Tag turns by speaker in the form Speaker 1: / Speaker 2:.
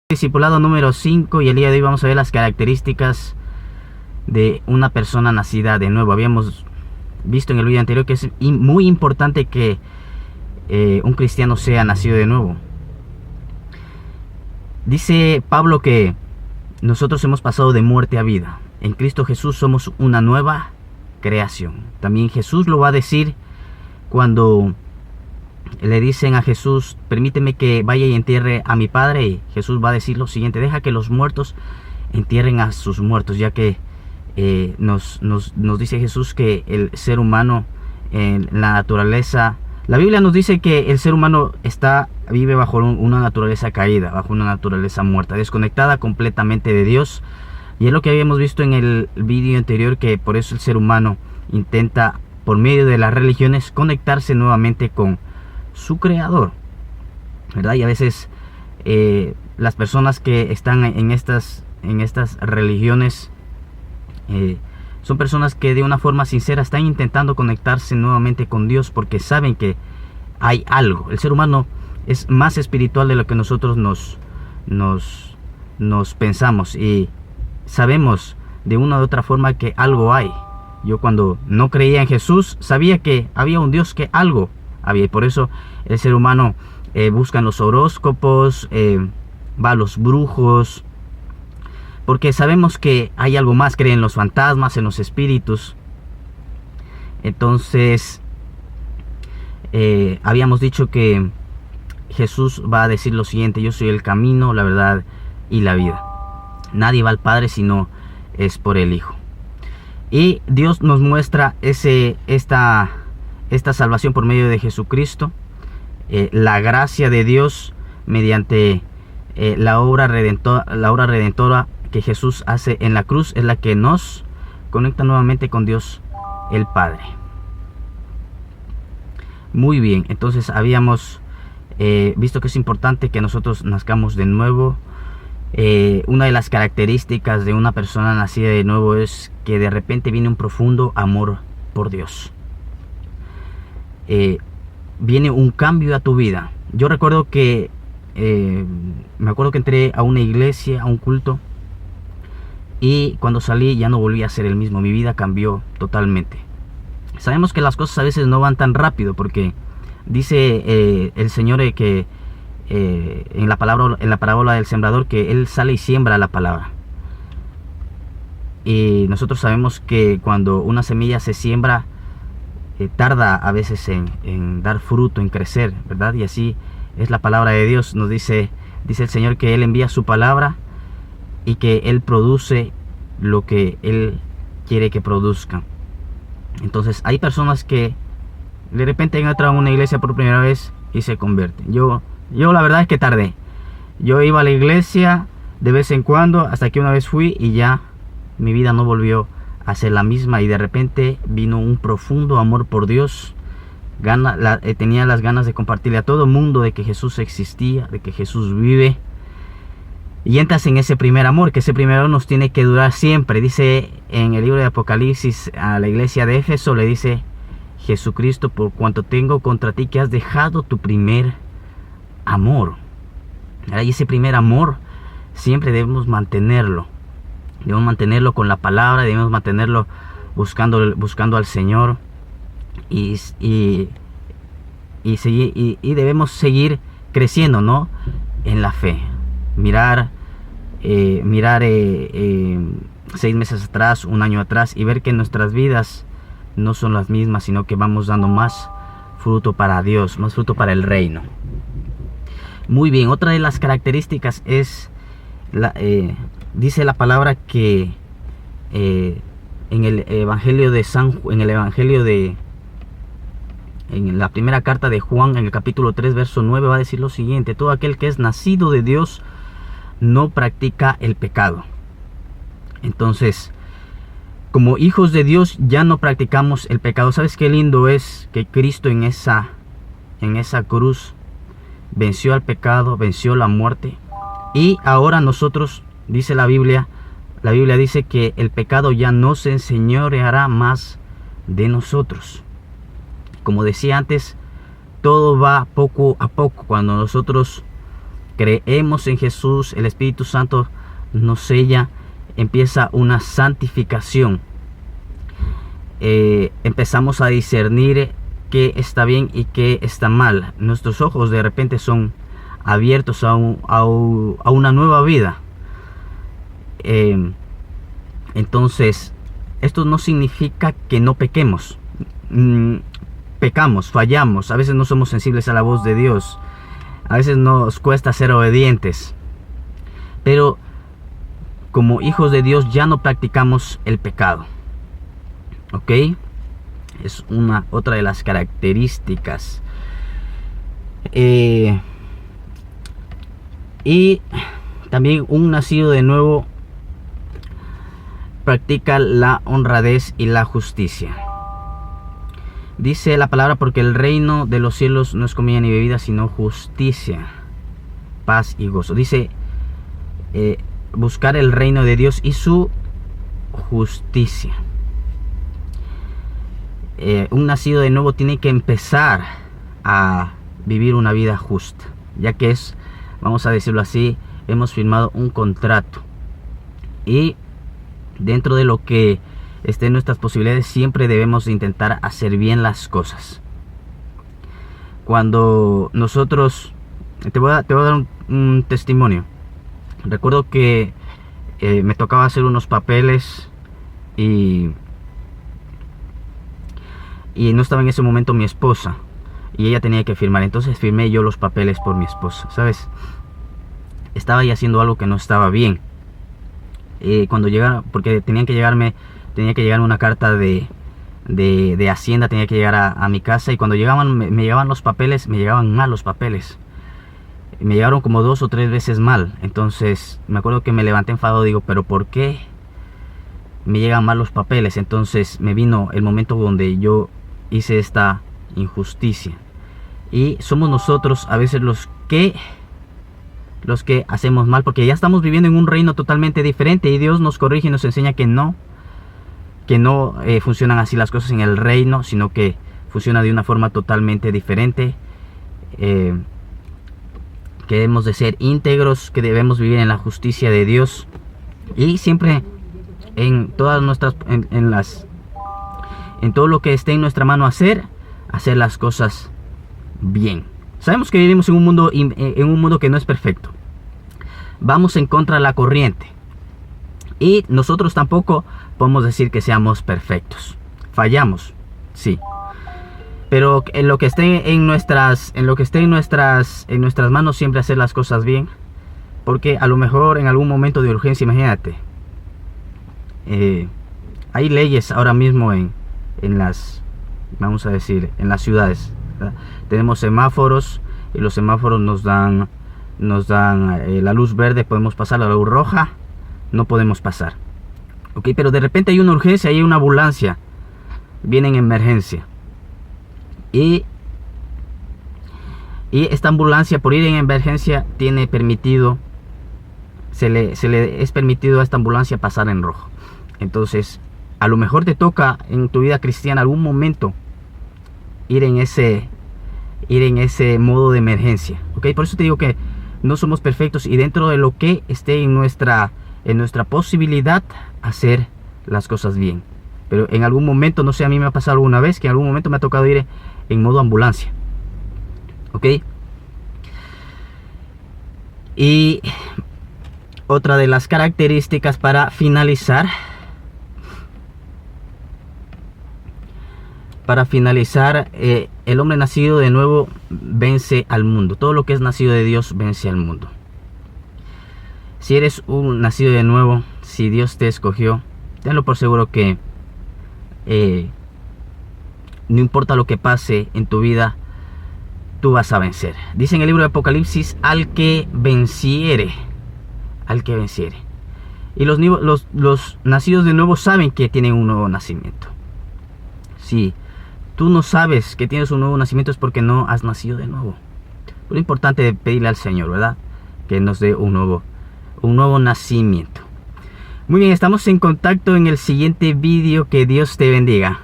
Speaker 1: Discipulado número 5, y el día de hoy vamos a ver las características de una persona nacida de nuevo. Habíamos visto en el video anterior que es muy importante que un cristiano sea nacido de nuevo. Dice Pablo que nosotros hemos pasado de muerte a vida. En Cristo Jesús somos una nueva creación. También Jesús lo va a decir cuando le dicen a Jesús: permíteme que vaya y entierre a mi padre. Y Jesús va a decir lo siguiente: deja que los muertos entierren a sus muertos, ya que nos dice Jesús que el ser humano en la naturaleza, la Biblia nos dice que el ser humano vive bajo una naturaleza caída, bajo una naturaleza muerta, desconectada completamente de Dios. Y es lo que habíamos visto en el vídeo anterior, que por eso el ser humano intenta, por medio de las religiones, conectarse nuevamente con su creador, ¿verdad? Y a veces las personas que están en estas religiones son personas que de una forma sincera están intentando conectarse nuevamente con Dios, porque saben que hay algo. El ser humano es más espiritual de lo que nosotros nos pensamos, y sabemos de una u otra forma que algo hay. Yo, cuando no creía en Jesús, sabía que había un Dios, que algo había, y por eso el ser humano busca en los horóscopos, va a los brujos, porque sabemos que hay algo más, cree en los fantasmas, en los espíritus. Entonces habíamos dicho que Jesús va a decir lo siguiente: yo soy el camino, la verdad y la vida. Nadie va al Padre si no es por el Hijo. Y Dios nos muestra esta salvación por medio de Jesucristo. La gracia de Dios mediante la obra redentora que Jesús hace en la cruz es la que nos conecta nuevamente con Dios el Padre. Muy bien, entonces habíamos visto que es importante que nosotros nazcamos de nuevo. Una de las características de una persona nacida de nuevo es que de repente viene un profundo amor por Dios. Viene un cambio a tu vida. Yo recuerdo que me acuerdo que entré a una iglesia, a un culto, y cuando salí ya no volví a ser el mismo. Mi vida cambió totalmente. Sabemos que las cosas a veces no van tan rápido, porque dice el Señor que en la parábola del sembrador, que Él sale y siembra la palabra. Y nosotros sabemos que cuando una semilla se siembra, tarda a veces en dar fruto, en crecer, ¿verdad? Y así es la palabra de Dios. Nos dice el Señor que Él envía su palabra y que Él produce lo que Él quiere que produzca. Entonces hay personas que de repente entran a una iglesia por primera vez y se convierten. Yo la verdad es que tardé. Yo iba a la iglesia de vez en cuando, hasta que una vez fui y ya mi vida no volvió a ser la misma, y de repente vino un profundo amor por Dios. Tenía las ganas de compartirle a todo el mundo de que Jesús existía, de que Jesús vive. Y entras en ese primer amor, que ese primer amor nos tiene que durar siempre. Dice en el libro de Apocalipsis a la iglesia de Éfeso, le dice Jesucristo: por cuanto tengo contra ti que has dejado tu primer amor. Y ese primer amor siempre debemos mantenerlo. Debemos mantenerlo con la palabra, debemos mantenerlo buscando al Señor, y debemos seguir creciendo, ¿no?, en la fe. Mirar 6 meses atrás, un año atrás, y ver que nuestras vidas no son las mismas, sino que vamos dando más fruto para Dios, más fruto para el reino. Muy bien, otra de las características es dice la palabra que en la primera carta de Juan, en el capítulo 3, verso 9, va a decir lo siguiente: todo aquel que es nacido de Dios no practica el pecado. Entonces, como hijos de Dios ya no practicamos el pecado. ¿Sabes qué lindo es que Cristo en esa cruz venció al pecado, venció la muerte? Y ahora nosotros, dice la Biblia dice que el pecado ya no se enseñoreará más de nosotros. Como decía antes, todo va poco a poco. Cuando nosotros creemos en Jesús, el Espíritu Santo nos sella, empieza una santificación. Empezamos a discernir qué está bien y qué está mal. Nuestros ojos de repente son abiertos a una nueva vida. Entonces, esto no significa que no pequemos. Pecamos, fallamos, a veces no somos sensibles a la voz de Dios, a veces nos cuesta ser obedientes, pero como hijos de Dios ya no practicamos el pecado. ¿Ok? Es otra de las características. Y también un nacido de nuevo practica la honradez y la justicia. Dice la palabra, porque el reino de los cielos no es comida ni bebida, sino justicia, paz y gozo. Dice, buscar el reino de Dios y su justicia. Un nacido de nuevo tiene que empezar a vivir una vida justa, ya que vamos a decirlo así, hemos firmado un contrato. Y dentro de lo que esté en nuestras posibilidades, siempre debemos intentar hacer bien las cosas. Cuando nosotros, te voy a dar un testimonio. Recuerdo que me tocaba hacer unos papeles y no estaba en ese momento mi esposa y ella tenía que firmar. Entonces firmé yo los papeles por mi esposa, ¿sabes? Estaba ahí haciendo algo que no estaba bien. Cuando llegaron, porque tenía que llegarme una carta de Hacienda, tenía que llegar a mi casa, y cuando me llegaban los papeles, me llegaban mal los papeles. Me llegaron como 2 o 3 veces mal. Entonces me acuerdo que me levanté enfadado, digo, pero ¿por qué me llegan mal los papeles? Entonces me vino el momento donde yo hice esta injusticia. Y somos nosotros a veces los que hacemos mal, porque ya estamos viviendo en un reino totalmente diferente, y Dios nos corrige y nos enseña que no funcionan así las cosas en el reino, sino que funciona de una forma totalmente diferente. Que debemos de ser íntegros, que debemos vivir en la justicia de Dios, y siempre en todas nuestras en todo lo que esté en nuestra mano hacer las cosas bien. Sabemos que vivimos en un mundo que no es perfecto. Vamos en contra de la corriente, y nosotros tampoco podemos decir que seamos perfectos. Fallamos, sí, pero en lo que esté en nuestras manos, siempre hacer las cosas bien, porque a lo mejor en algún momento de urgencia, imagínate, hay leyes ahora mismo en las ciudades, ¿verdad? Tenemos semáforos, y los semáforos nos dan la luz verde, podemos pasar. La luz roja no podemos pasar. Ok, pero de repente hay una urgencia, hay una ambulancia, viene en emergencia, y esta ambulancia, por ir en emergencia, se le es permitido a esta ambulancia pasar en rojo. Entonces a lo mejor te toca en tu vida cristiana algún momento ir en ese modo de emergencia. Ok, por eso te digo que no somos perfectos, y dentro de lo que esté en nuestra posibilidad, hacer las cosas bien. Pero en algún momento, no sé, a mí me ha pasado alguna vez que en algún momento me ha tocado ir en modo ambulancia. Ok. Y otra de las características, para finalizar, el hombre nacido de nuevo vence al mundo. Todo lo que es nacido de Dios vence al mundo. Si eres un nacido de nuevo, si Dios te escogió, tenlo por seguro que no importa lo que pase en tu vida, tú vas a vencer. Dice en el libro de Apocalipsis, al que venciere. Y los nacidos de nuevo saben que tienen un nuevo nacimiento. Si tú no sabes que tienes un nuevo nacimiento, es porque no has nacido de nuevo. Lo importante es pedirle al Señor, ¿verdad?, que nos dé un nuevo nacimiento. Muy bien, estamos en contacto en el siguiente vídeo. Que Dios te bendiga.